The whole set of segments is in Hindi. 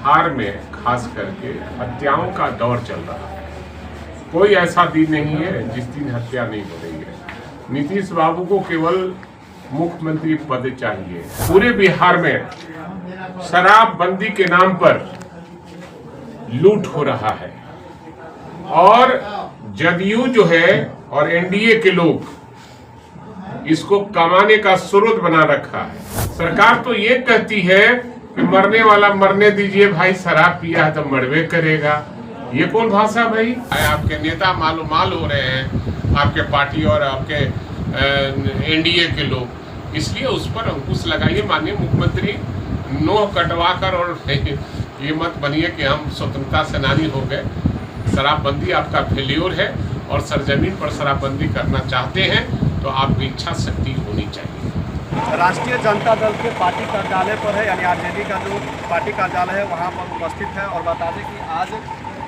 बिहार में खास करके हत्याओं का दौर चल रहा है। कोई ऐसा दिन नहीं है जिस दिन हत्या नहीं हो रही है। नीतीश बाबू को केवल मुख्यमंत्री पद चाहिए। पूरे बिहार में शराबबंदी के नाम पर लूट हो रहा है और जदयू जो है और एनडीए के लोग इसको कमाने का स्रोत बना रखा है। सरकार तो ये कहती है कि मरने वाला मरने दीजिए भाई, शराब पिया है तो मरवे करेगा। ये कौन भाषा भाई? आपके नेता मालूमाल हो रहे हैं, आपके पार्टी और आपके एनडीए के लोग, इसलिए उस पर अंकुश लगाइए। माननीय मुख्यमंत्री, नोह कटवा कर और ये मत बनिए कि हम स्वतंत्रता सेनानी हो गए। शराबबंदी आपका फेल्योर है और सरजमीन पर शराबबंदी करना चाहते हैं तो आपकी इच्छा शक्ति होनी चाहिए। राष्ट्रीय जनता दल के पार्टी कार्यालय पर है, यानी आरजेडी का जो पार्टी कार्यालय है वहाँ पर उपस्थित है। और बता दें कि आज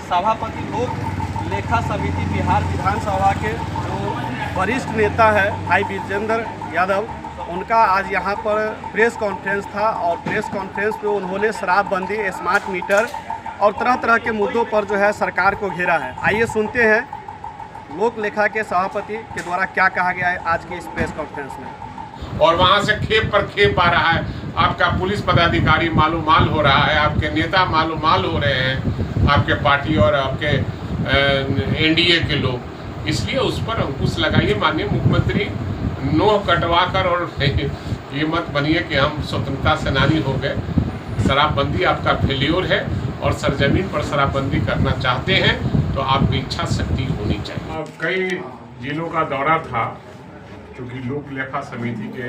सभापति लोक लेखा समिति बिहार विधानसभा के जो वरिष्ठ नेता है भाई विजेंद्र यादव, उनका आज यहाँ पर प्रेस कॉन्फ्रेंस था और प्रेस कॉन्फ्रेंस में उन्होंने शराबबंदी, स्मार्ट मीटर और तरह तरह के मुद्दों पर जो है सरकार को घेरा है। आइए सुनते हैं लोक लेखा के सभापति के द्वारा क्या कहा गया है आज की इस प्रेस कॉन्फ्रेंस में। और वहाँ से खेप पर खेप आ रहा है, आपका पुलिस पदाधिकारी मालूमाल हो रहा है, आपके नेता मालूमाल हो रहे हैं, आपके पार्टी और आपके एनडीए के लोग, इसलिए उस पर अंकुश लगाइए। माननीय मुख्यमंत्री, नोह कटवा कर और ये मत बनिए कि हम स्वतंत्रता सेनानी हो गए। शराबबंदी आपका फेल्योर है और सरजमीन पर शराबबंदी करना चाहते हैं तो आपकी इच्छा शक्ति होनी चाहिए। कई जिलों का दौरा था, क्योंकि लोक लेखा समिति के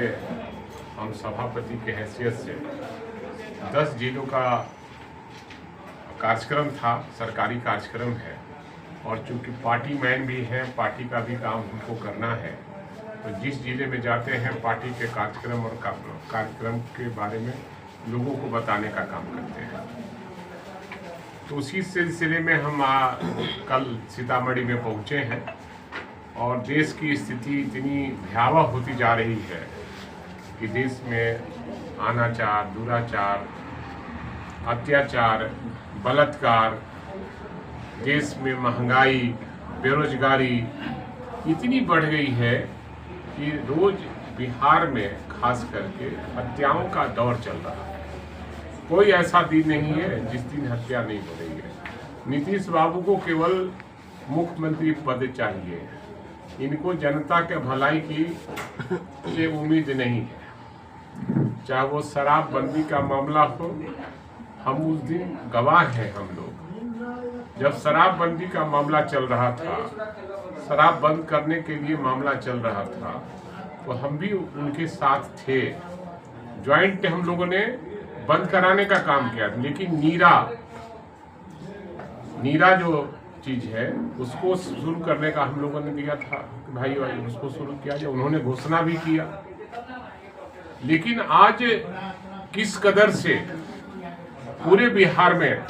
हम सभापति के हैसियत से 10 जिलों का कार्यक्रम था, सरकारी कार्यक्रम है। और चूंकि पार्टी मैन भी हैं, पार्टी का भी काम हमको करना है, तो जिस जिले में जाते हैं पार्टी के कार्यक्रम और कार्यक्रम के बारे में लोगों को बताने का काम करते हैं। तो उसी सिलसिले में हम कल सीतामढ़ी में पहुंचे हैं और देश की स्थिति इतनी भयावह होती जा रही है कि देश में अनाचार, दुराचार, अत्याचार, बलात्कार, देश में महंगाई, बेरोजगारी इतनी बढ़ गई है कि रोज बिहार में खास करके हत्याओं का दौर चल रहा है। कोई ऐसा दिन नहीं है जिस दिन हत्या नहीं हो रही है। नीतीश बाबू को केवल मुख्यमंत्री पद चाहिए। इनको जनता के भलाई की से उम्मीद नहीं है। चाहे वो शराबबंदी का मामला हो, हम उस दिन गवाह हैं। हम लोग जब शराबबंदी का मामला चल रहा था, शराब बंद करने के लिए मामला चल रहा था, तो हम भी उनके साथ थे। ज्वाइंट हम लोगों ने बंद कराने का काम किया, लेकिन नीरा जो चीज है उसको शुरू करने का हम लोगों ने दिया था कि भाई उसको शुरू किया जाए। उन्होंने घोषणा भी किया, लेकिन आज किस कदर से पूरे बिहार में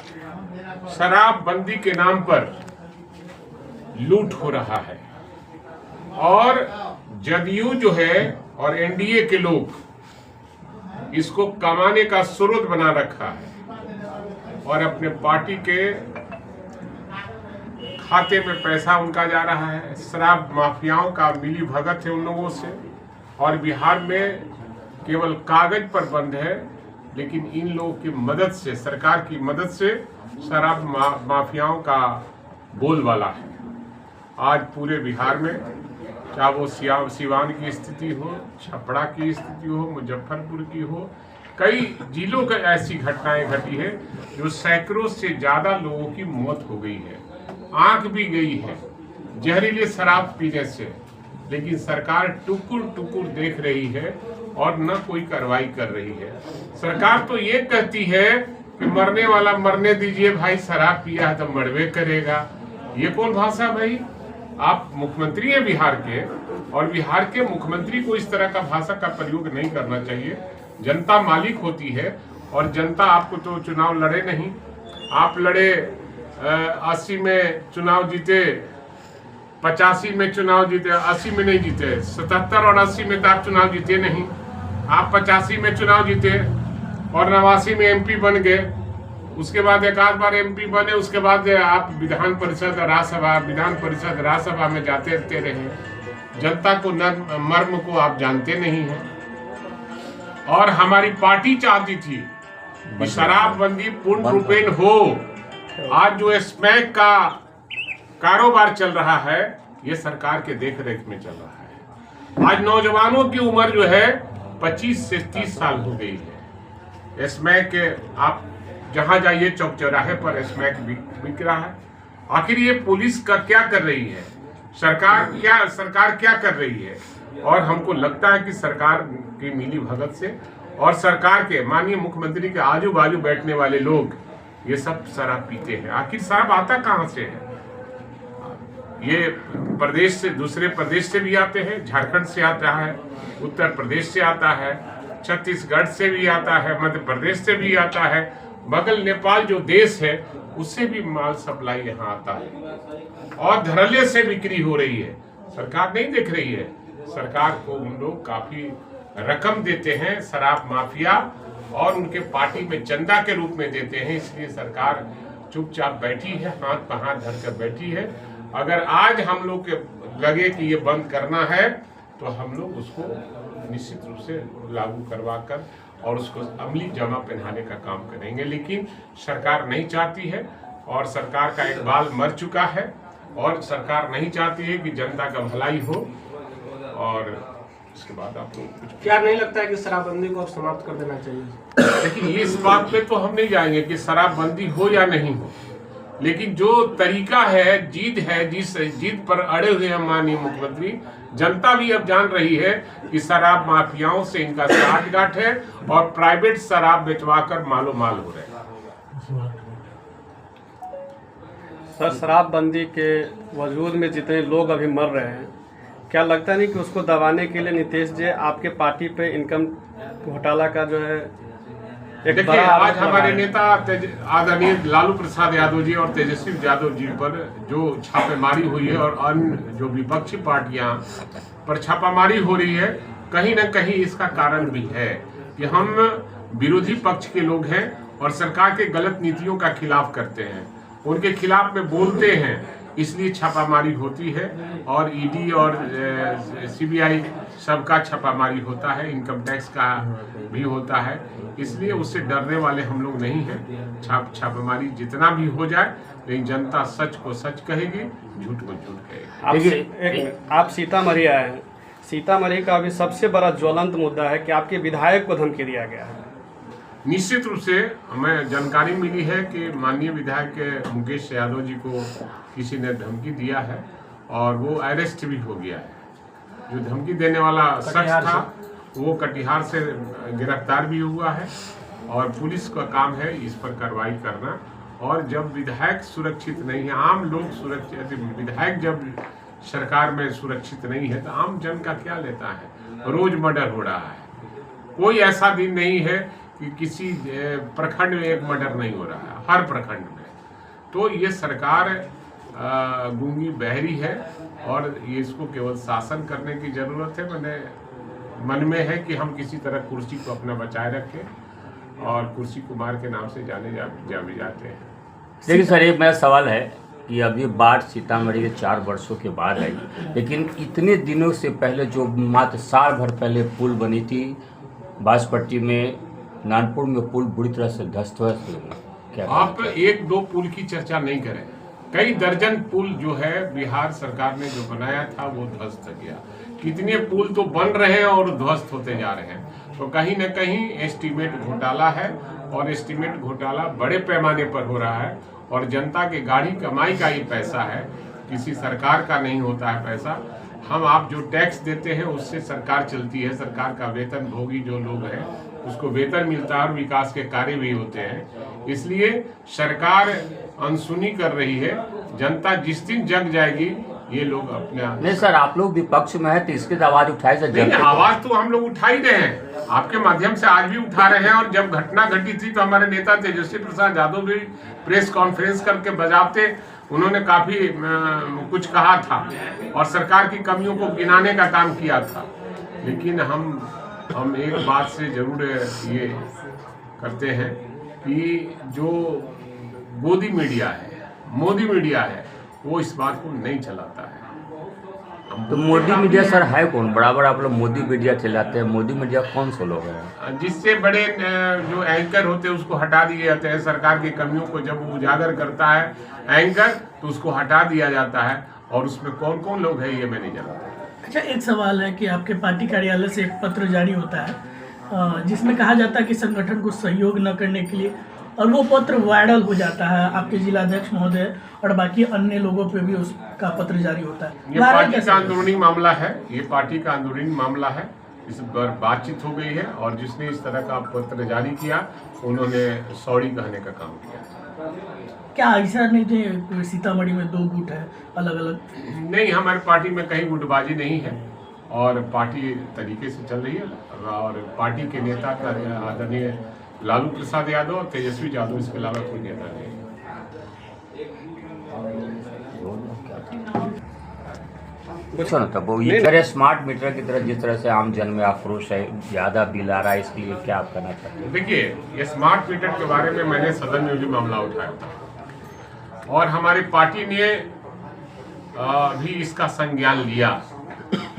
शराबबंदी के नाम पर लूट हो रहा है और जदयू जो है और एनडीए के लोग इसको कमाने का स्रोत बना रखा है और अपने पार्टी के खाते में पैसा उनका जा रहा है। शराब माफियाओं का मिली भगत है उन लोगों से। और बिहार में केवल कागज पर बंद है, लेकिन इन लोगों की मदद से, सरकार की मदद से शराब माफियाओं का बोलबाला है। आज पूरे बिहार में, चाहे वो सिवान की स्थिति हो, छपरा की स्थिति हो, मुजफ्फरपुर की हो, कई जिलों की ऐसी घटनाएं घटी है जो सैकड़ों से ज्यादा लोगों की मौत हो गई है, आंख भी गई है जहरीले शराब पीने से। लेकिन सरकार टुकुर टुकुर देख रही है और न कोई कार्रवाई कर रही है। सरकार तो ये कहती है कि मरने वाला मरने दीजिए भाई, शराब पिया है तो मरवे करेगा। ये कौन भाषा भाई? आप मुख्यमंत्री हैं बिहार के, और बिहार के मुख्यमंत्री को इस तरह का भाषा का प्रयोग नहीं करना चाहिए। जनता मालिक होती है और जनता आपको तो चुनाव लड़े नहीं। आप लड़े 80 में चुनाव जीते, 85 में चुनाव जीते, 80 में नहीं जीते। 77 और 80 में तो आप चुनाव जीते नहीं। आप 85 में चुनाव जीते और 89 में एमपी बन गए। उसके बाद एक आध बार MP बने, उसके बाद आप विधान परिषद राज्यसभा में जाते रहे। जनता को मर्म को आप जानते नहीं हैं। और हमारी पार्टी चाहती थी कि शराबबंदी पूर्ण रूपेण हो। आज जो स्मैक का कारोबार चल रहा है, ये सरकार के देख रेख में चल रहा है। आज नौजवानों की उम्र जो है 25 से 30 साल हो गई है। स्मैक आप जहां जाइए चौक चौराहे पर स्मैक बिक रहा है। आखिर ये पुलिस का क्या कर रही है, सरकार क्या कर रही है? और हमको लगता है कि सरकार की मिली भगत से और सरकार के माननीय मुख्यमंत्री के आजू बाजू बैठने वाले लोग ये सब शराब पीते हैं। आखिर शराब आता कहाँ से है? ये प्रदेश से, दूसरे प्रदेश से भी आते हैं। झारखंड से आता है, उत्तर प्रदेश से आता है, छत्तीसगढ़ से भी आता है, मध्य प्रदेश से भी आता है, बगल नेपाल जो देश है उससे भी माल सप्लाई यहाँ आता है और धड़ल्ले से बिक्री हो रही है। सरकार नहीं देख रही है। सरकार को उन लोग काफी रकम देते हैं, शराब माफिया, और उनके पार्टी में चंदा के रूप में देते हैं। इसलिए सरकार चुपचाप बैठी है, हाथ पर हाथ धरकर बैठी है। अगर आज हम लोग के लगे कि ये बंद करना है तो हम लोग उसको निश्चित रूप से लागू करवा कर और उसको अमली जमा पहनाने का काम करेंगे। लेकिन सरकार नहीं चाहती है और सरकार का एक बाल मर चुका है और सरकार नहीं चाहती है कि जनता का भलाई हो। और इसके बाद आप लोग कुछ क्या नहीं लगता है कि शराबबंदी को अब समाप्त कर देना चाहिए? देखिए, इस बात पे तो हम नहीं जाएंगे कि शराबबंदी हो या नहीं हो, लेकिन जो तरीका है, जिद है, जिस जिद पर अड़े हुए हैं माननीय मुख्यमंत्री, जनता भी अब जान रही है कि शराब माफियाओं से इनका साठगांठ है और प्राइवेट शराब बेचवाकर मालो माल हो रहे हैं। सर, शराबबंदी के वजूद में जितने लोग अभी मर रहे हैं, क्या लगता नहीं कि उसको दबाने के लिए नीतीश जी आपके पार्टी पे इनकम घोटाला का जो है एक देखिए, आज हमारे नेता आदरणीय लालू प्रसाद यादव जी और तेजस्वी यादव जी पर जो छापेमारी हुई है और अन्य जो विपक्षी पार्टियां पर छापामारी हो रही है, कहीं न कहीं इसका कारण भी है कि हम विरोधी पक्ष के लोग हैं और सरकार के गलत नीतियों का खिलाफ करते हैं, उनके खिलाफ में बोलते हैं, इसलिए छापामारी होती है। और ईडी और सीबीआई सबका छापामारी होता है, इनकम टैक्स का भी होता है, इसलिए उससे डरने वाले हम लोग नहीं हैं। छापामारी जितना भी हो जाए, लेकिन जनता सच को सच कहेगी, झूठ को झूठ कहेगी। आप सीतामढ़ी आए हैं, सीतामढ़ी का अभी सबसे बड़ा ज्वलंत मुद्दा है कि आपके विधायक को धमकी दिया गया है। निश्चित रूप से हमें जानकारी मिली है कि माननीय विधायक मुकेश यादव जी को किसी ने धमकी दिया है और वो अरेस्ट भी हो गया है। जो धमकी देने वाला शख्स था वो कटिहार से गिरफ्तार भी हुआ है और पुलिस का काम है इस पर कार्रवाई करना। और जब विधायक सुरक्षित नहीं है, आम लोग सुरक्षित, विधायक जब सरकार में सुरक्षित नहीं है तो आम जन का क्या लेता है? रोज मर्डर हो रहा है, कोई ऐसा दिन नहीं है कि किसी प्रखंड में एक मर्डर नहीं हो रहा है, हर प्रखंड में। तो ये सरकार गूंगी बहरी है और ये इसको केवल शासन करने की जरूरत है। मैंने मन में है कि हम किसी तरह कुर्सी को अपना बचाए रखें और कुर्सी कुमार के नाम से जाने जाते हैं। देखिए सर, एक मेरा सवाल है कि अभी बाढ़ सीतामढ़ी के 4 वर्षों के बाद आई, लेकिन इतने दिनों से पहले जो मात्र साल भर पहले पुल बनी थी बांसपट्टी में, नानपुर में पुल बुरी तरह से ध्वस्त हुआ। क्या आप 1-2 पुल की चर्चा नहीं करें, कई दर्जन पुल जो है बिहार सरकार ने जो बनाया था वो ध्वस्त किया। कितने पुल तो बन रहे हैं और ध्वस्त होते जा रहे हैं। तो कहीं न कहीं एस्टीमेट घोटाला है और एस्टीमेट घोटाला बड़े पैमाने पर हो रहा है और जनता के गाढ़ी कमाई का ये पैसा है, किसी सरकार का नहीं होता है पैसा। हम आप जो टैक्स देते हैं उससे सरकार चलती है, सरकार का वेतन भोगी जो लोग हैं उसको वेतन मिलता है और विकास के कार्य भी होते हैं। इसलिए सरकार अनसुनी कर रही है। जनता जिस दिन जग जाएगी ये लोग अपने नहीं सर, आप लोग विपक्ष में है तो इसके आवाज उठाए सर। आवाज तो हम लोग उठा ही रहे हैं, आपके माध्यम से आज भी उठा रहे हैं। और जब घटना घटी थी तो हमारे नेता तेजस्वी प्रसाद यादव भी प्रेस कॉन्फ्रेंस करके बजाते, उन्होंने काफी कुछ कहा था और सरकार की कमियों को गिनाने का काम किया था। लेकिन हम एक बात से जरूर ये करते हैं कि जो गोदी मीडिया है, मोदी मीडिया है, वो इस बात को नहीं चलाता है। तो मोदी मीडिया सर है कौन? बराबर आप लोग मोदी मीडिया चलाते हैं, मोदी मीडिया कौन से लोग हैं? जिससे बड़े जो एंकर होते हैं उसको हटा दिए जाते हैं। सरकार की कमियों को जब वो उजागर करता है एंकर तो उसको हटा दिया जाता है, और उसमें कौन कौन लोग हैं ये मैं नहीं जानता। अच्छा, एक सवाल है कि आपके पार्टी कार्यालय से एक पत्र जारी होता है जिसमें कहा जाता है कि संगठन को सहयोग न करने के लिए, और वो पत्र वायरल हो जाता है आपके जिलाध्यक्ष महोदय और बाकी अन्य लोगों पे भी उसका पत्र जारी होता है। ये पार्टी का अंदरूनी मामला है, ये पार्टी का अंदरूनी मामला है। इस पर बातचीत हो गई है और जिसने इस तरह का पत्र जारी किया उन्होंने सॉरी कहने का काम किया। क्या ऐसा नहीं थे सीतामढ़ी में 2 गुट है अलग अलग? नहीं, हमारी पार्टी में कहीं गुटबाजी नहीं है और पार्टी तरीके से चल रही है। और पार्टी के नेता का आदरणीय लालू प्रसाद यादव और तेजस्वी यादव, इसके अलावा कोई नेता नहीं। कुछ ना तब वो ये तरह स्मार्ट मीटर की तरह जिस तरह से आम जन में आक्रोश है, ज़्यादा बिल आ रहा है, इसके लिए क्या आप कहना चाहते हैं? देखिए, ये स्मार्ट मीटर के बारे में मैंने सदन में भी मामला उठाया था और हमारी पार्टी ने भी इसका संज्ञान लिया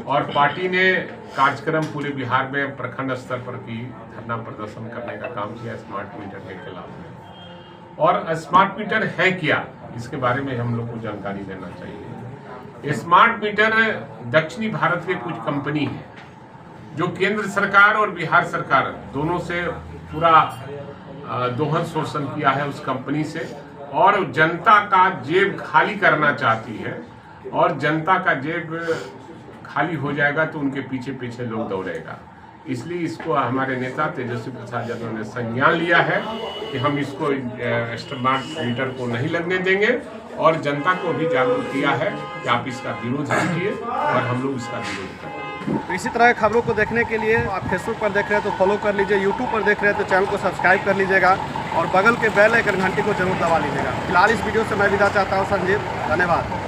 और पार्टी ने कार्यक्रम पूरे बिहार में प्रखंड स्तर पर की धरना प्रदर्शन करने का काम किया स्मार्ट मीटर के खिलाफ। और स्मार्ट मीटर है क्या, इसके बारे में हम लोग को जानकारी देना चाहिए। स्मार्ट मीटर दक्षिणी भारत की कुछ कंपनी है जो केंद्र सरकार और बिहार सरकार दोनों से पूरा दोहन शोषण किया है उस कंपनी से, और जनता का जेब खाली करना चाहती है। और जनता का जेब खाली हो जाएगा तो उनके पीछे पीछे लोग दौड़ेगा। इसलिए इसको हमारे नेता तेजस्वी प्रसाद यादव ने संज्ञान लिया है कि हम इसको स्मार्ट मीटर को नहीं लगने देंगे, और जनता को भी जागरूक किया है कि आप इसका विरोध कीजिए और हम लोग इसका विरोध करें। तो इसी तरह खबरों को देखने के लिए आप फेसबुक पर देख रहे हैं तो फॉलो कर लीजिए, यूट्यूब पर देख रहे हैं तो चैनल को सब्सक्राइब कर लीजिएगा और बगल के बेल आइकन घंटी को जरूर दबा लीजिएगा। फिलहाल इस वीडियो से मैं विदा चाहता हूँ संजीव, धन्यवाद।